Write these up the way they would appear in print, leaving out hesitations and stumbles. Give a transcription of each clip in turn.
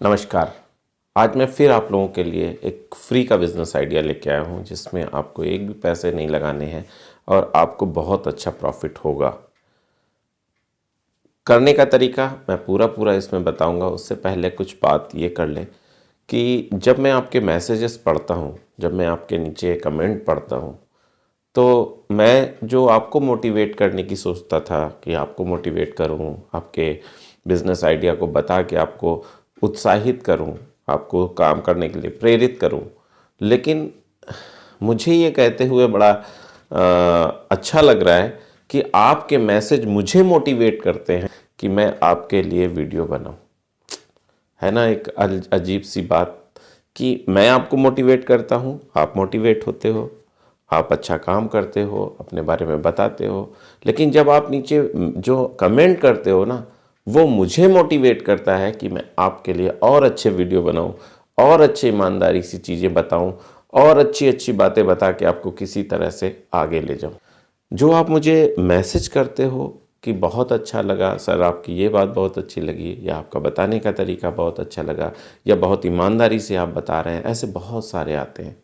नमस्कार। आज मैं फिर आप लोगों के लिए एक फ्री का बिज़नेस आइडिया लेके आया हूँ जिसमें आपको एक भी पैसे नहीं लगाने हैं और आपको बहुत अच्छा प्रॉफिट होगा। करने का तरीका मैं पूरा इसमें बताऊंगा। उससे पहले कुछ बात ये कर लें कि जब मैं आपके मैसेजेस पढ़ता हूँ, जब मैं आपके नीचे कमेंट पढ़ता हूँ, तो मैं जो आपको मोटिवेट करने की सोचता था कि आपको मोटिवेट करूँ, आपके बिज़नेस आइडिया को बता के आपको उत्साहित करूँ, आपको काम करने के लिए प्रेरित करूँ, लेकिन मुझे ये कहते हुए बड़ा अच्छा लग रहा है कि आपके मैसेज मुझे मोटिवेट करते हैं कि मैं आपके लिए वीडियो बनाऊं। है ना एक अजीब सी बात कि मैं आपको मोटिवेट करता हूं, आप मोटिवेट होते हो, आप अच्छा काम करते हो, अपने बारे में बताते हो, लेकिन जब आप नीचे जो कमेंट करते हो ना, वो मुझे मोटिवेट करता है कि मैं आपके लिए और अच्छे वीडियो बनाऊं और अच्छे ईमानदारी सी चीज़ें बताऊं और अच्छी अच्छी बातें बता के आपको किसी तरह से आगे ले जाऊं। जो आप मुझे मैसेज करते हो कि बहुत अच्छा लगा सर, आपकी ये बात बहुत अच्छी लगी, या आपका बताने का तरीका बहुत अच्छा लगा, या बहुत ईमानदारी से आप बता रहे हैं, ऐसे बहुत सारे आते हैं।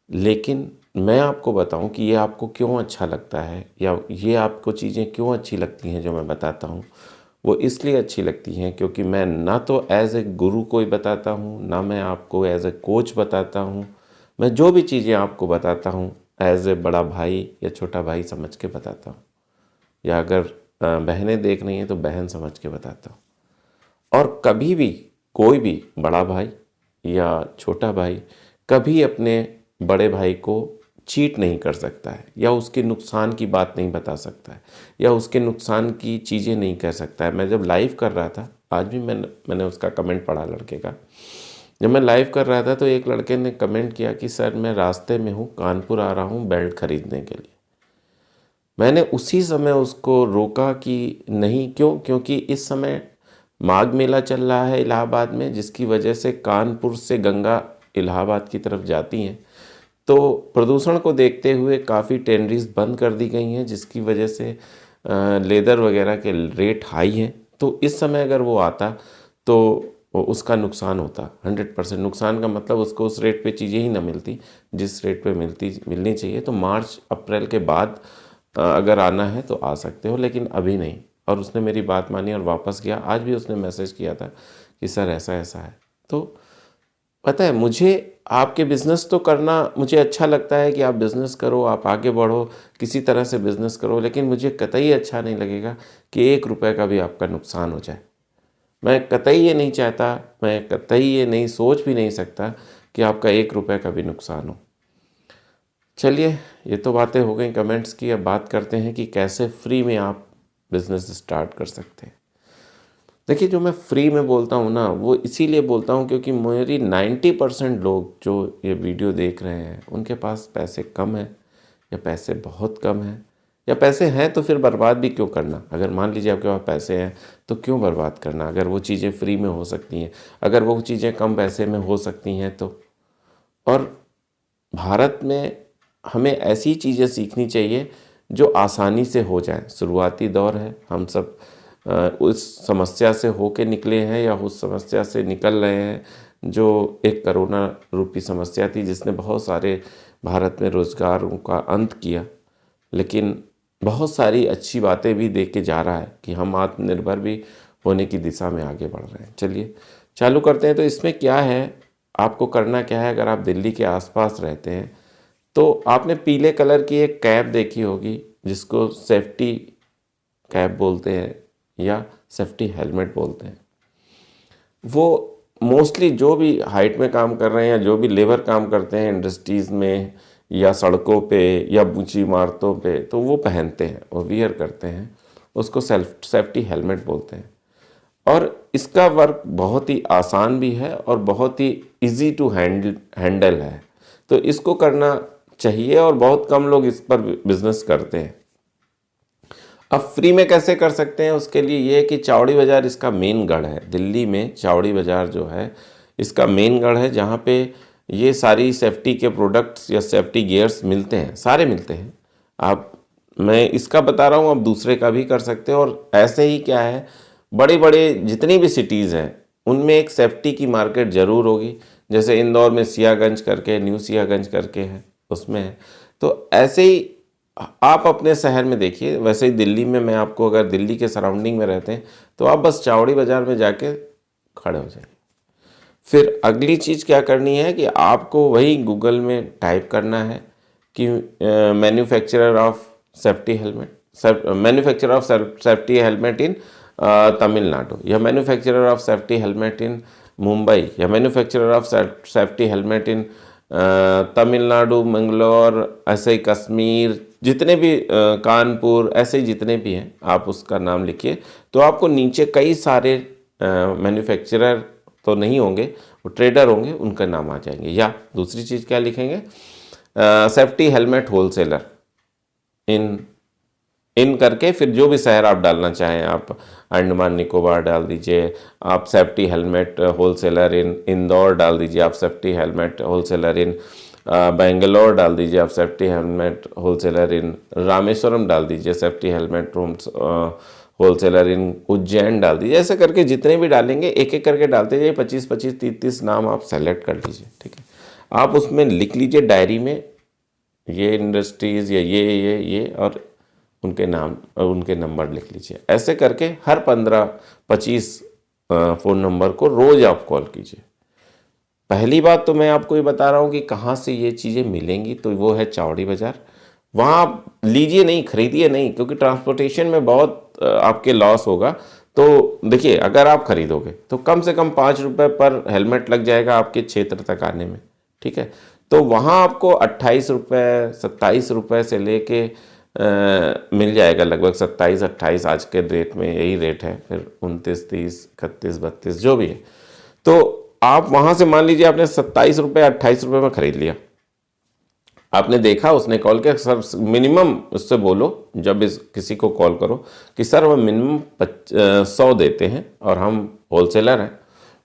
लेकिन मैं आपको बताऊं कि ये आपको क्यों अच्छा लगता है या ये आपको चीज़ें क्यों अच्छी लगती हैं जो मैं बताता हूं। वो इसलिए अच्छी लगती हैं क्योंकि मैं ना तो एज ए गुरु कोई बताता हूं, ना मैं आपको एज ए कोच बताता हूं। मैं जो भी चीज़ें आपको बताता हूं एज ए बड़ा भाई या छोटा भाई समझ के बताता हूं, या अगर बहनें देख रही हैं तो बहन समझ के बताता हूँ। और कभी भी कोई भी बड़ा भाई या छोटा भाई कभी अपने बड़े भाई को चीट नहीं कर सकता है, या उसके नुकसान की बात नहीं बता सकता है, या उसके नुकसान की चीज़ें नहीं कह सकता है। मैं जब लाइव कर रहा था, आज भी मैंने उसका कमेंट पढ़ा लड़के का। जब मैं लाइव कर रहा था तो एक लड़के ने कमेंट किया कि सर मैं रास्ते में हूँ, कानपुर आ रहा हूँ बेल्ट खरीदने के लिए। मैंने उसी समय उसको रोका कि नहीं, क्योंकि इस समय माघ मेला चल रहा है इलाहाबाद में, जिसकी वजह से कानपुर से गंगा इलाहाबाद की तरफ जाती हैं, तो प्रदूषण को देखते हुए काफ़ी टेनरीज बंद कर दी गई हैं, जिसकी वजह से लेदर वगैरह के रेट हाई हैं। तो इस समय अगर वो आता तो उसका नुकसान होता। 100% नुकसान का मतलब उसको उस रेट पे चीज़ें ही ना मिलती जिस रेट पे मिलनी चाहिए। तो मार्च अप्रैल के बाद अगर आना है तो आ सकते हो, लेकिन अभी नहीं। और उसने मेरी बात मानी और वापस गया। आज भी उसने मैसेज किया था कि सर ऐसा ऐसा है। तो पता है, मुझे आपके बिज़नेस तो करना मुझे अच्छा लगता है कि आप बिज़नेस करो, आप आगे बढ़ो, किसी तरह से बिज़नेस करो, लेकिन मुझे कतई अच्छा नहीं लगेगा कि 1 रुपये का भी आपका नुकसान हो जाए। मैं कतई ये नहीं चाहता, मैं कतई ये नहीं सोच भी नहीं सकता कि आपका 1 रुपये का भी नुकसान हो। चलिए, ये तो बातें हो गई कमेंट्स की। अब बात करते हैं कि कैसे फ्री में आप बिज़नेस स्टार्ट कर सकते हैं। देखिए, जो मैं फ्री में बोलता हूँ ना, वो इसीलिए बोलता हूँ क्योंकि मेरी 90% लोग जो ये वीडियो देख रहे हैं उनके पास पैसे कम हैं, या पैसे बहुत कम हैं, या पैसे हैं तो फिर बर्बाद भी क्यों करना। अगर मान लीजिए आपके पास पैसे हैं तो क्यों बर्बाद करना, अगर वो चीज़ें फ्री में हो सकती हैं, अगर वो चीज़ें कम पैसे में हो सकती हैं तो। और भारत में हमें ऐसी चीज़ें सीखनी चाहिए जो आसानी से हो जाएं। शुरुआती दौर है, हम सब उस समस्या से होके निकले हैं या उस समस्या से निकल रहे हैं जो एक कोरोना रूपी समस्या थी, जिसने बहुत सारे भारत में रोज़गारों का अंत किया। लेकिन बहुत सारी अच्छी बातें भी दे के जा रहा है कि हम आत्मनिर्भर भी होने की दिशा में आगे बढ़ रहे हैं। चलिए चालू करते हैं। तो इसमें क्या है, आपको करना क्या है। अगर आप दिल्ली के आसपास रहते हैं तो आपने पीले कलर की एक कैप देखी होगी जिसको सेफ्टी कैप बोलते हैं या सेफ्टी हेलमेट बोलते हैं। वो मोस्टली जो भी हाइट में काम कर रहे हैं या जो भी लेबर काम करते हैं इंडस्ट्रीज़ में या सड़कों पे या ऊंची इमारतों पे, तो वो पहनते हैं, वो वियर करते हैं। उसको सेफ्टी हेलमेट बोलते हैं। और इसका वर्क बहुत ही आसान भी है और बहुत ही इजी टू हैंडल है। तो इसको करना चाहिए और बहुत कम लोग इस पर बिजनेस करते हैं। अब फ्री में कैसे कर सकते हैं, उसके लिए ये है कि चावड़ी बाज़ार इसका मेन गढ़ है। दिल्ली में चावड़ी बाज़ार जो है इसका मेन गढ़ है, जहाँ पे ये सारी सेफ्टी के प्रोडक्ट्स या सेफ्टी गियर्स मिलते हैं, सारे मिलते हैं। आप, मैं इसका बता रहा हूँ, आप दूसरे का भी कर सकते हो। और ऐसे ही क्या है, बड़े बड़े जितनी भी सिटीज़ हैं उनमें एक सेफ्टी की मार्केट ज़रूर होगी। जैसे इंदौर में सियागंज करके, न्यू सियागंज करके है, उसमें है। तो ऐसे ही आप अपने शहर में देखिए। वैसे ही दिल्ली में, मैं आपको, अगर दिल्ली के सराउंडिंग में रहते हैं तो आप बस चावड़ी बाज़ार में जाके खड़े हो जाइए। फिर अगली चीज़ क्या करनी है कि आपको वही गूगल में टाइप करना है कि manufacturer of safety helmet, manufacturer of safety helmet in Tamil Nadu, या manufacturer of safety helmet in Mumbai, या manufacturer of safety helmet in Tamil Nadu, Mangalore, ऐसे ही कश्मीर, जितने भी कानपुर, ऐसे ही जितने भी हैं, आप उसका नाम लिखिए। तो आपको नीचे कई सारे मैन्युफैक्चरर तो नहीं होंगे, वो ट्रेडर होंगे, उनका नाम आ जाएंगे। या दूसरी चीज़ क्या लिखेंगे, सेफ्टी हेलमेट होलसेलर इन करके, फिर जो भी शहर आप डालना चाहें, आप अंडमान निकोबार डाल दीजिए, आप सेफ्टी हेलमेट होलसेलर इन इंदौर डाल दीजिए, आप सेफ्टी हेलमेट होलसेलर इन बेंगलोर डाल दीजिए, आप सेफ्टी हेलमेट होलसेलर इन रामेश्वरम डाल दीजिए, सेफ्टी हेलमेट होलसेलर इन उज्जैन डाल दीजिए। ऐसे करके जितने भी डालेंगे, एक एक करके डालते जाइए। 25-25, 30-30 नाम आप सेलेक्ट कर लीजिए, ठीक है। आप उसमें लिख लीजिए डायरी में, ये इंडस्ट्रीज़ या ये और उनके नाम और उनके नंबर लिख लीजिए। ऐसे करके हर 15-25 फ़ोन नंबर को रोज़ आप कॉल कीजिए। पहली बात तो मैं आपको ये बता रहा हूँ कि कहाँ से ये चीज़ें मिलेंगी, तो वो है चावड़ी बाज़ार। वहाँ आप लीजिए नहीं, खरीदिए नहीं, क्योंकि ट्रांसपोर्टेशन में बहुत आपके लॉस होगा। तो देखिए, अगर आप खरीदोगे तो कम से कम 5 रुपये पर हेलमेट लग जाएगा आपके क्षेत्र तक आने में, ठीक है। तो वहाँ आपको 28 रुपये, 27 रुपये से लेके मिल जाएगा, लगभग 27-28 आज के रेट में यही रेट है। फिर 29, 30, 31, 32 जो भी है। तो आप वहाँ से मान लीजिए आपने 27 रुपये, 28 रुपये में ख़रीद लिया। आपने देखा, उसने कॉल किया, सर मिनिमम उससे बोलो, जब किसी को कॉल करो कि सर वो मिनिमम 100 देते हैं और हम होलसेलर हैं,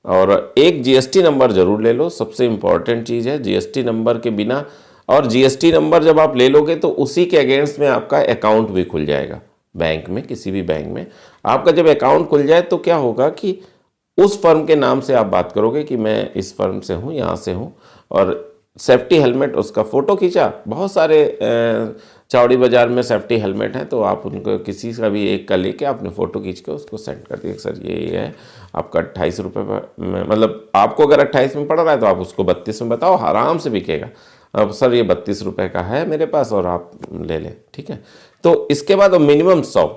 और एक जीएसटी नंबर ज़रूर ले लो। सबसे इम्पॉर्टेंट चीज़ है जीएसटी नंबर के बिना, और जीएसटी नंबर जब आप ले लोगे तो उसी के अगेंस्ट में आपका अकाउंट भी खुल जाएगा बैंक में, किसी भी बैंक में। आपका जब अकाउंट खुल जाए तो क्या होगा कि उस फर्म के नाम से आप बात करोगे कि मैं इस फर्म से हूँ, यहाँ से हूँ, और सेफ्टी हेलमेट, उसका फ़ोटो खींचा। बहुत सारे चावड़ी बाज़ार में सेफ्टी हेलमेट हैं, तो आप उनको किसी का भी एक का लेके आपने फ़ोटो खींच के उसको सेंड कर दिए, सर ये है आपका 28 रुपये में, मतलब आपको अगर 28 में पड़ रहा है तो आप उसको 32 में बताओ, आराम से बिकेगा। अब सर ये 32 रुपये का है मेरे पास और आप ले लें, ठीक है। तो इसके बाद मिनिमम 100,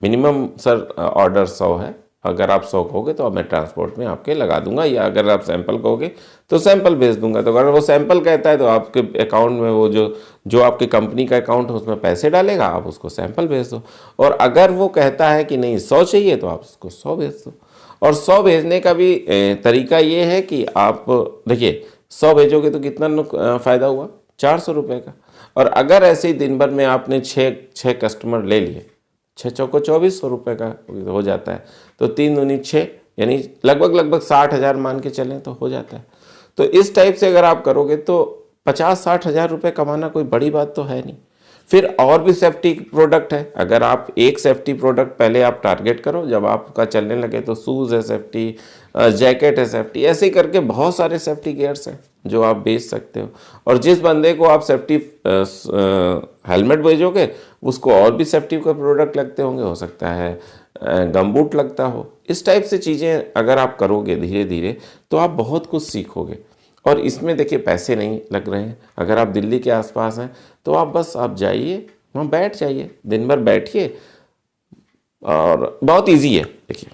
मिनिमम सर ऑर्डर 100 है। अगर आप 100 कहोगे तो अब मैं ट्रांसपोर्ट में आपके लगा दूंगा, या अगर आप सैंपल कहोगे तो सैंपल भेज दूंगा। तो अगर वो सैंपल कहता है तो आपके अकाउंट में वो जो आपकी कंपनी का अकाउंट है उसमें पैसे डालेगा, आप उसको सैंपल भेज दो। और अगर वो कहता है कि नहीं 100 चाहिए तो आप उसको 100 भेज दो। और 100 भेजने का भी तरीका ये है कि आप देखिए, 100 भेजोगे तो कितना फ़ायदा हुआ, 400 रुपये का। और अगर ऐसे ही दिन भर में आपने 6 कस्टमर ले लिए, 6 चौको 2400 रुपये का हो जाता है। तो 3 दूनी 6, यानी लगभग 60,000 मान के चलें तो हो जाता है। तो इस टाइप से अगर आप करोगे तो 50-60 हज़ार रुपये कमाना कोई बड़ी बात तो है नहीं। फिर और भी सेफ्टी प्रोडक्ट है। अगर आप एक सेफ्टी प्रोडक्ट पहले आप टारगेट करो, जब आपका चलने लगे तो शूज़ है सेफ्टी, जैकेट है सेफ्टी, ऐसे ही करके बहुत सारे सेफ्टी गियर्स हैं जो आप बेच सकते हो। और जिस बंदे को आप सेफ्टी हेलमेट भेजोगे उसको और भी सेफ्टी का प्रोडक्ट लगते होंगे, हो सकता है गमबूट लगता हो। इस टाइप से चीज़ें अगर आप करोगे धीरे धीरे तो आप बहुत कुछ सीखोगे। और इसमें देखिए पैसे नहीं लग रहे हैं। अगर आप दिल्ली के आसपास हैं तो आप बस आप जाइए, वहाँ बैठ जाइए, दिन भर बैठिए, और बहुत इजी है। देखिए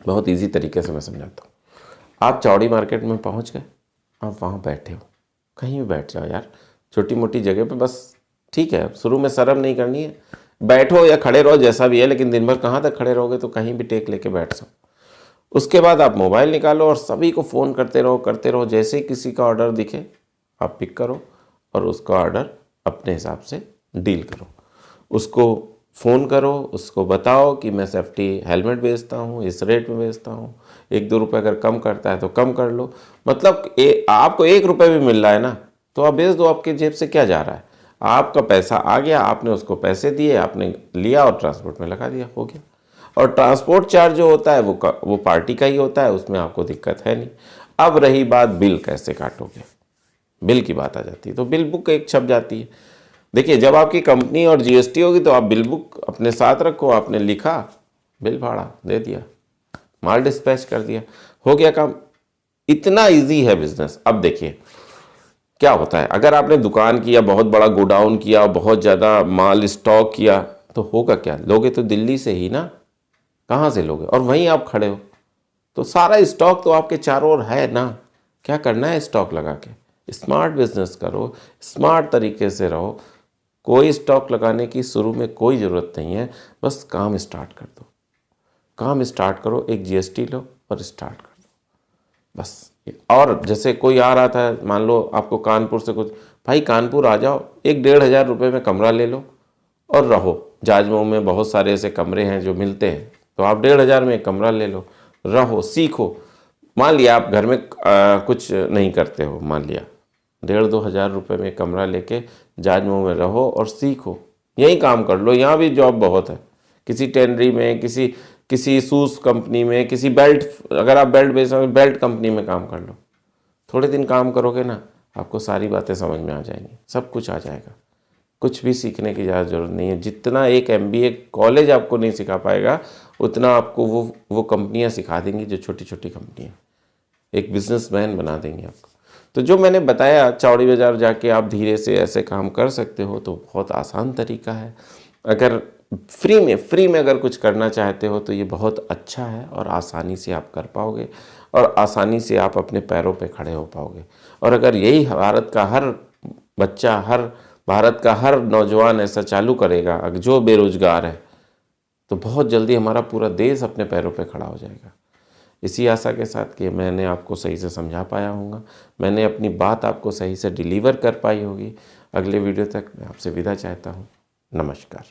बहुत इजी तरीके से मैं समझाता हूँ। आप चौड़ी मार्केट में पहुँच गए, आप वहाँ बैठे हो, कहीं भी बैठ जाओ यार, छोटी मोटी जगह पे बस, ठीक है। शुरू में शर्म नहीं करनी है, बैठो या खड़े रहो जैसा भी है, लेकिन दिन भर कहाँ तक खड़े रहोगे, तो कहीं भी टेक लेके बैठ जाओ। उसके बाद आप मोबाइल निकालो और सभी को फ़ोन करते रहो। जैसे ही किसी का ऑर्डर दिखे आप पिक करो और उसका ऑर्डर अपने हिसाब से डील करो। उसको फ़ोन करो, उसको बताओ कि मैं सेफ्टी हेलमेट बेचता हूँ, इस रेट में बेचता हूँ, 1-2 रुपये अगर कम करता है तो कम कर लो। मतलब आपको 1 रुपये भी मिल रहा है ना, तो आप बेच दो, आपकी जेब से क्या जा रहा है। आपका पैसा आ गया, आपने उसको पैसे दिए, आपने लिया और ट्रांसपोर्ट में लगा दिया, हो गया। और ट्रांसपोर्ट चार्ज जो होता है वो पार्टी का ही होता है, उसमें आपको दिक्कत है नहीं। अब रही बात बिल कैसे काटोगे, बिल की बात आ जाती है, तो बिल बुक एक छप जाती है। देखिए, जब आपकी कंपनी और जीएसटी होगी तो आप बिल बुक अपने साथ रखो, आपने लिखा, बिल भाड़ा दे दिया, माल डिस्पैच कर दिया, हो गया काम। इतना इजी है बिजनेस। अब देखिए क्या होता है, अगर आपने दुकान किया, बहुत बड़ा गोडाउन किया, बहुत ज़्यादा माल स्टॉक किया, तो होगा क्या, लोगे तो दिल्ली से ही ना, कहाँ से लोगे, और वहीं आप खड़े हो, तो सारा स्टॉक तो आपके चारों ओर है ना, क्या करना है स्टॉक लगा के। स्मार्ट बिजनेस करो, स्मार्ट तरीके से रहो, कोई स्टॉक लगाने की शुरू में कोई ज़रूरत नहीं है, बस काम स्टार्ट कर दो, काम स्टार्ट करो, एक जीएसटी लो और स्टार्ट कर दो बस। और जैसे कोई आ रहा था, मान लो आपको कानपुर से कुछ, भाई कानपुर आ जाओ, 1-1,500 रुपये में कमरा ले लो और रहो। जाजमऊ में बहुत सारे ऐसे कमरे हैं जो मिलते हैं, तो आप 1,500 में एक कमरा ले लो, रहो, सीखो। मान लिया आप घर में कुछ नहीं करते हो, मान लिया 1,500-2 हज़ार रुपये में कमरा लेके जाजमऊ में रहो और सीखो, यहीं काम कर लो। यहाँ भी जॉब बहुत है, किसी टेनरी में, किसी शूज़ कंपनी में, किसी बेल्ट, अगर आप बेल्ट बेच रहे हो बेल्ट कंपनी में काम कर लो। थोड़े दिन काम करोगे ना, आपको सारी बातें समझ में आ जाएंगी, सब कुछ आ जाएगा, कुछ भी सीखने की ज़्यादा ज़रूरत नहीं है। जितना एक MBA कॉलेज आपको नहीं सिखा पाएगा, उतना आपको वो कंपनियाँ सिखा देंगी, जो छोटी छोटी कंपनियाँ, एक बिजनेसमैन बना देंगे आपको। तो जो मैंने बताया, चौड़ी बाज़ार जाके आप धीरे से ऐसे काम कर सकते हो, तो बहुत आसान तरीका है। अगर फ्री में अगर कुछ करना चाहते हो तो ये बहुत अच्छा है, और आसानी से आप कर पाओगे, और आसानी से आप अपने पैरों पे खड़े हो पाओगे। और अगर यही भारत का हर बच्चा, भारत का हर नौजवान ऐसा चालू करेगा, जो बेरोजगार है, तो बहुत जल्दी हमारा पूरा देश अपने पैरों पे खड़ा हो जाएगा। इसी आशा के साथ कि मैंने आपको सही से समझा पाया होगा, मैंने अपनी बात आपको सही से डिलीवर कर पाई होगी। अगले वीडियो तक मैं आपसे विदा चाहता हूँ। नमस्कार।